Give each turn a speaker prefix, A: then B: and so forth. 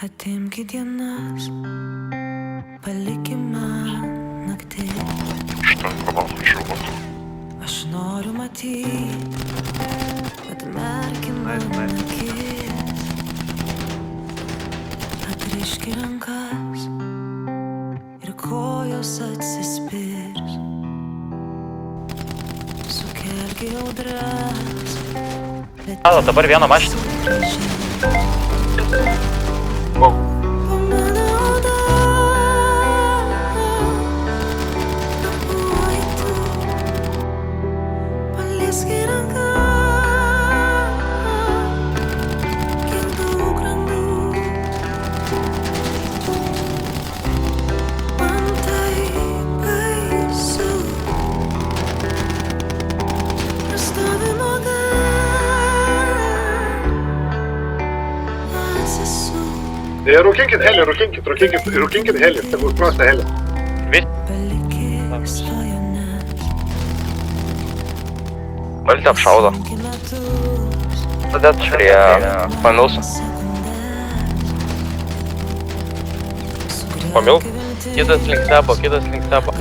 A: Atimki dienas, palikim man naktis.
B: Что пропал живот?
A: Aš noriu matyt, atmerkim man akis. Atriški rankas ir kojos atsispirs. Sukelki audras.
C: Alo, dabar vieną mašiną.
B: Wow. Rūkinkit helį, rūkinkit helį, tegul sprasta helį.
C: Valti apšaudo. Tada prie Pamilso.
D: Pamilk? Kitas link stepo.